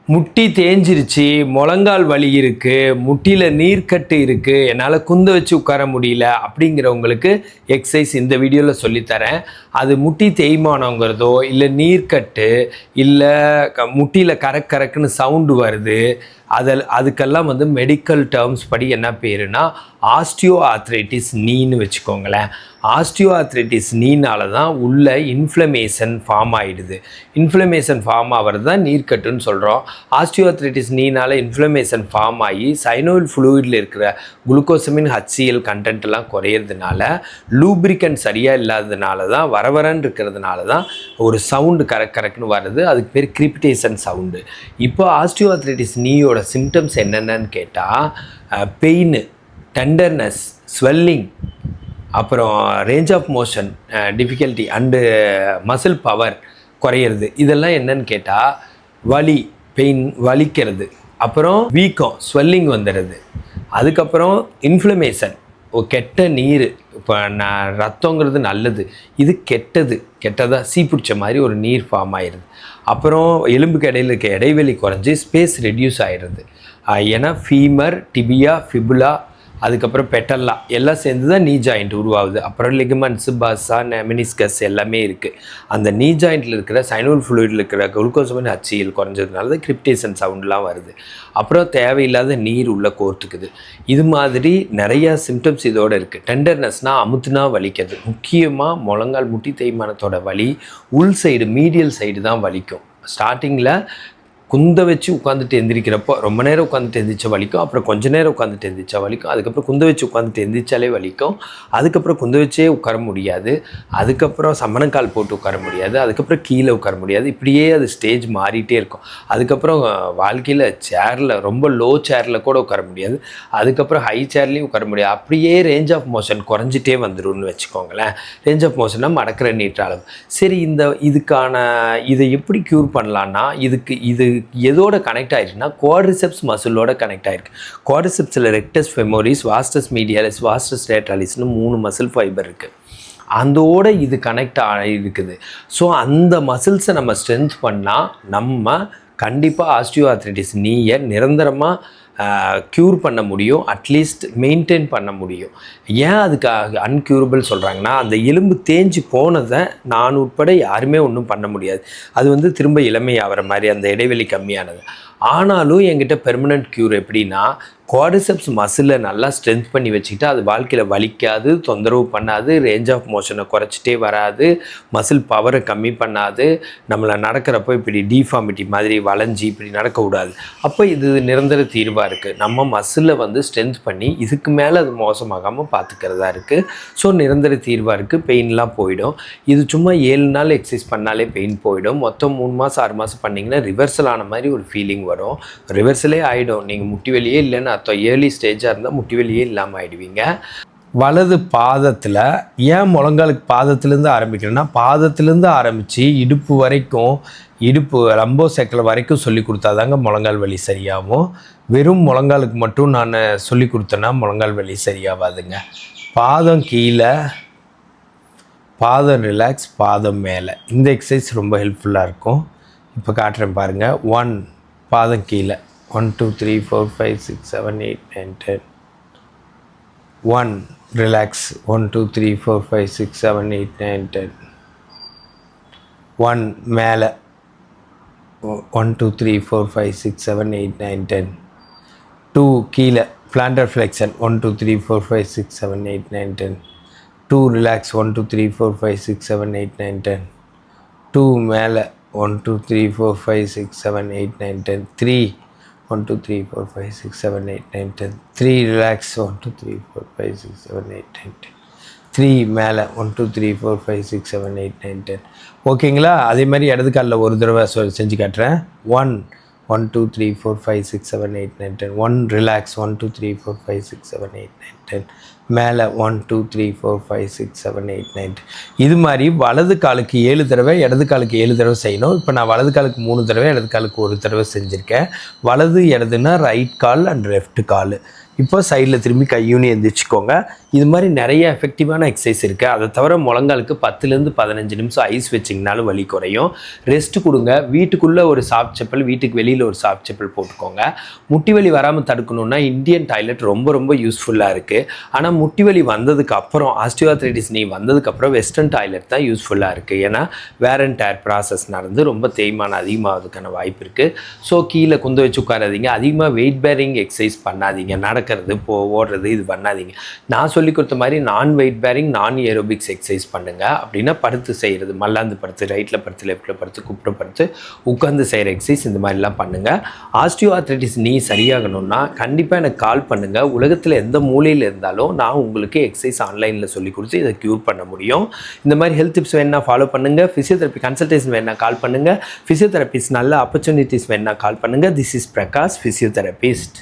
முட்டி தேஞ்சிருச்சு, முழங்கால் வலி இருக்கு, முட்டியில நீர்க்கட்டு இருக்கு, என்னால் குந்த வச்சு உட்கார முடியல அப்படிங்கிறவங்களுக்கு எக்ஸசைஸ் இந்த வீடியோவில் சொல்லித்தரேன். அது முட்டி தேய்மானங்கிறதோ இல்லை நீர்க்கட்டு இல்லை முட்டியில் கரக் கரக்குன்னு சவுண்டு வருது, அதுக்கெல்லாம் வந்து மெடிக்கல் டேர்ம்ஸ் படி என்ன பேருனா ஆஸ்டியோ ஆர்த்ரைட்டிஸ் நீன்னு வச்சுக்கோங்களேன். ஆஸ்டியோ ஆர்த்ரைட்டிஸ் நீனால தான் உள்ள இன்ஃப்ளமேஷன் ஃபார்ம் ஆகிடுது. இன்ஃப்ளமேஷன் ஃபார்ம் ஆகிறது தான் நீர்க்கட்டுன்னு சொல்கிறோம். ஆஸ்டியோ ஆர்த்ரைட்டிஸ் நீனால் இன்ஃப்ளமேஷன் ஃபார்ம் ஆகி சைனோவில் ஃப்ளூயிடில் இருக்கிற குளுக்கோசமின் HCl கண்டென்ட்லாம் குறையிறதுனால லூப்ரிகன்ட் சரியாக இல்லாததுனால தான் வரன்னு இருக்கிறதுனால தான் ஒரு சவுண்டு கரக்குன்னு வருது. அதுக்கு பேர் கிரிபிடேஷன் சவுண்டு. இப்போ ஆஸ்டியோ ஆர்த்ரைட்டிஸ் நீயோட சிம்டம்ஸ் என்னென்னு கேட்டால் பெயின், டெண்டர்னஸ், ஸ்வெல்லிங், அப்புறம் range of motion difficulty and muscle power குறையிறது. இதெல்லாம் என்னன்னு கேட்டால் வலி, பெயின், வலிக்கிறது, அப்புறம் வீக்கம், ஸ்வெல்லிங் வந்துடுது, அதுக்கப்புறம் இன்ஃப்ளமேஷன், கெட்ட நீர். இப்போ ரத்தங்கிறது நல்லது, இது கெட்டதாக சீ பிடிச்ச மாதிரி ஒரு நீர் ஃபார்ம் ஆயிடுது. அப்புறம் எலும்புக்கு இடையில் இருக்க இடைவெளி குறைஞ்சி ஸ்பேஸ் ரெடியூஸ் ஆகிடுது. ஏன்னா ஃபீமர், டிபியா, ஃபிபுலா, அதுக்கப்புறம் பெட்டல்லா எல்லாம் சேர்ந்து தான் நீ ஜாயிண்ட் உருவாகுது. அப்புறம் லிகமெண்ட்ஸு, பஸ்ஸா, மெனிஸ்கஸ் எல்லாமே இருக்குது. அந்த நீ ஜாயிண்டில் இருக்கிற சைனோல் ஃப்ளூயிடில் இருக்கிற குளுக்கோசமின் HCl குறைஞ்சதுனால தான் கிரிப்டேஷன் சவுண்ட்லாம் வருது. அப்புறம் தேவையில்லாத நீர் உள்ளே கோர்த்துக்குது. இது மாதிரி நிறையா சிம்டம்ஸ் இதோடு இருக்குது. டெண்டர்னஸ்னால் அமுத்துனா வலிக்கிறது. முக்கியமாக முழங்கால் முட்டி தேய்மானத்தோட வலி உள் சைடு, மீடியல் சைடு தான் வலிக்கும். ஸ்டார்டிங்கில் குந்த வச்சு உட்காந்துட்டு எந்திரிக்கிறப்போ ரொம்ப நேரம் உட்காந்துட்டு எந்திரிச்சா வலிக்கும், அப்புறம் கொஞ்ச நேரம் உட்காந்துட்டு எந்திரிச்சா வலிக்கும், அதுக்கப்புறம் குந்த வச்சு உட்காந்துட்டு எந்திரிச்சாலே வலிக்கும், அதுக்கப்புறம் குந்த வச்சே உட்கார முடியாது, அதுக்கப்புறம் சம்மணக்கால் போட்டு உட்கார முடியாது, அதுக்கப்புறம் கீழே உட்கார முடியாது. இப்படியே அது ஸ்டேஜ் மாறிட்டே இருக்கும். அதுக்கப்புறம் வாழ்க்கையில் சேரில் ரொம்ப லோ சேரில் கூட உட்கார முடியாது, அதுக்கப்புறம் ஹை சேர்லேயும் உட்கார முடியாது. அப்படியே ரேஞ்ச் ஆஃப் மோஷன் குறைஞ்சிட்டே வந்துடும்னு வச்சுக்கோங்களேன். ரேஞ்ச் ஆஃப் மோஷன்னா மடக்கிற நீட்டுற அளவு. சரி, இதை எப்படி க்யூர் பண்ணலான்னா, இது எதோட கனெக்ட் ஆகிருக்குன்னா குவாட்ரிசெப்ஸ் மசிலோட கனெக்ட் ஆகிருக்கு. குவாட்ரிசெப்ஸில் ரெக்டஸ் ஃபெமோரிஸ், வாஸ்டஸ் மீடியாலிஸ், வாஸ்டஸ் லேட்ரலிஸ்னு 3 மசில் ஃபைபர் இருக்குது. அதோட இது கனெக்ட் ஆகிருக்குது. ஸோ அந்த மசில்ஸை நம்ம ஸ்ட்ரென்த் பண்ணால் நம்ம கண்டிப்பாக ஆஸ்டியோ ஆர்த்ரைட்டிஸ் நீயை நிரந்தரமாக க்யூர் பண்ண முடியும், அட்லீஸ்ட் மெயின்டைன் பண்ண முடியும். ஏன் அதுக்கு அன்க்யூரபிள் சொல்கிறாங்கன்னா, அந்த எலும்பு தேஞ்சு போனதை நான் உட்பட யாருமே ஒன்றும் பண்ண முடியாது. அது வந்து திரும்ப இளமை ஆகிற மாதிரி அந்த இடைவெளி கம்மியானது. ஆனாலும் என்கிட்ட பெர்மனண்ட் க்யூர் எப்படின்னா, குவாட்ரிசெப்ஸ் மசிலை நல்லா ஸ்ட்ரென்த் பண்ணி வச்சுக்கிட்டு அது வாழ்க்கையில் வலிக்காது, தொந்தரவு பண்ணாது, ரேஞ்ச் ஆஃப் மோஷனை குறைச்சிட்டே வராது, மசில் பவரை கம்மி பண்ணாது, நம்மளை நடக்கிறப்போ இப்படி டிஃபார்மிட்டி மாதிரி வளைஞ்சி இப்படி நடக்க விடாது. அப்போ இது நிரந்தர தீர்வாக இருக்குது. நம்ம மசிலை வந்து ஸ்ட்ரென்த் பண்ணி இதுக்கு மேலே அது மோசமாகாமல் பார்த்துக்கிறதா இருக்குது. ஸோ நிரந்தர தீர்வாக இருக்குது. பெயின்லாம் போயிடும். இது சும்மா 7 நாள் எக்ஸசைஸ் பண்ணாலே பெயின் போயிடும். மொத்தம் 3 மாதம் 6 மாதம் பண்ணிங்கன்னா ரிவர்சல் ஆன மாதிரி ஒரு ஃபீலிங் வரும். ரிவர்சலே ஆகிடும். நீங்கள் முட்டி வலியே இல்லைன்னு ஏர்லி ஸ்டேஜாக இருந்தால் முட்டி வலியே இல்லாமல் ஆகிடுவீங்க. வலது பாதத்தில் ஏன் முழங்காலுக்கு பாதத்துலேருந்து ஆரம்பிக்கிறேன்னா, பாதத்துலேருந்து ஆரம்பித்து இடுப்பு வரைக்கும், இடுப்பு லம்போ சேக்கல் வரைக்கும் சொல்லி கொடுத்தாதாங்க முழங்கால் வலி சரியாகும். வெறும் முழங்காலுக்கு மட்டும் நான் சொல்லி கொடுத்தேன்னா முழங்கால் வலி சரியாகாதுங்க. பாதம் கீழே, பாதம் ரிலாக்ஸ், பாதம் மேலே. இந்த எக்ஸசைஸ் ரொம்ப ஹெல்ப்ஃபுல்லாக இருக்கும். இப்போ காட்டுறேன் பாருங்கள். 1 பாதம் கீழே, 1 2 3 4 5 6 7 8 9 10. 1 ரிலாக்ஸ், 1 2 3 4 5 6 7 8 9 10. 1 மேலே, 1 2 3 4 5 6 7 8 9 10. 2 கீழே, plantar flexion, 1 2 3 4 5 6 7 8 9 10. 2 ரிலாக்ஸ், 1 2 3 4 5 6 7 8 9 10. 2 மேலே, 1 2 3 4 5 6 7 8 9 10. 3 1 2 3 4 5 6 7 8 9 10. 3 ரிலாக்ஸ், 1 2 3 4 5 6 7 8 9 10. 3 மேலே, 1 2 3 4 5 6 7 8 9 10. ஓகேங்களா? அதே மாதிரி இடது காலில் ஒரு தடவை செஞ்சு காட்டுறேன். 1 1 2 3 4 5 6 7 8 9 10. 1 ரிலாக்ஸ், 1 2 3 4 5 6 7 8 9 10. மேலே, 1 2 3 4 5 6 7 8 9 10. இது மாதிரி வலது காலுக்கு 7 தடவை, இடது காலுக்கு 7 தடவை செய்யணும். இப்போ நான் வலது காலுக்கு 3 தடவை, இடது காலுக்கு 1 தடவை செஞ்சுருக்கேன். வலது இடதுன்னா ரைட் கால் அண்ட் லெஃப்ட் கால். இப்போ சைடில் திரும்பி கையூனி எந்திரிச்சிக்கோங்க. இது மாதிரி நிறைய எஃபெக்டிவான எக்ஸசைஸ் இருக்குது. அதை தவிர முழங்காலுக்கு 10லேருந்து 15 நிமிஷம் ஐஸ் வச்சிங்கனாலும் வலி குறையும். ரெஸ்ட் கொடுங்க. வீட்டுக்குள்ளே ஒரு சாஃப்ட் செப்பல், வீட்டுக்கு வெளியில் ஒரு சாஃப்ட் செப்பல் போட்டுக்கோங்க. முட்டி வலி வராமல் தடுக்கணுன்னா இந்தியன் டாய்லெட் ரொம்ப ரொம்ப யூஸ்ஃபுல்லாக இருக்குது. ஆனால் முட்டி வலி வந்ததுக்கு அப்புறம், ஆஸ்டியோஆர்த்ரைட்டிஸ் நீ வந்ததுக்கப்புறம் வெஸ்டர்ன் டாய்லெட் தான் யூஸ்ஃபுல்லாக இருக்குது. ஏன்னா வேர் அண்ட் டேர் ப்ராசஸ் நடந்து ரொம்ப தேய்மானம் அதிகமாகிறதுக்கான வாய்ப்பு இருக்குது. ஸோ கீழே குந்த வச்சு உட்காராதீங்க. அதிகமாக வெயிட் பேரிங் எக்ஸசைஸ் பண்ணாதீங்க. நடக்கிறது, ஓடுறது இது பண்ணாதீங்க. நான் சொல்லி கொடுத்த மாதிரி நான் வெயிட் பேரிங், நான் ஏரோபிக்ஸ் எக்ஸசைஸ் பண்ணுங்கள். அப்படின்னா படுத்து செய்கிறது, மல்லாந்து படுத்து, ரைட்டில் படுத்து, லெஃப்ட்டில் படுத்து, குப்புற படுத்து, உட்காந்து செய்கிற எக்ஸசைஸ் இந்த மாதிரிலாம் பண்ணுங்கள். ஆஸ்டியோஆர்த்ரைட்டிஸ் நீ சரியாகணும்னா கண்டிப்பாக எனக்கு கால் பண்ணுங்கள். உலகத்தில் எந்த மூலையில் இருந்தாலும் நான் உங்களுக்கு எக்ஸசைஸ் ஆன்லைனில் சொல்லி கொடுத்து இதை க்யூர் பண்ண முடியும். இந்த மாதிரி ஹெல்த் டிப்ஸ் வேணா ஃபாலோ பண்ணுங்கள். ஃபிசியோதெரப்பி கன்சல்டேஷன் வேணா கால் பண்ணுங்கள். ஃபிசியோதெரபிஸ்ட் நல்ல ஆப்பர்ச்சுனிட்டிஸ் வேணா கால் பண்ணுங்கள். This is Prakash, physiotherapist.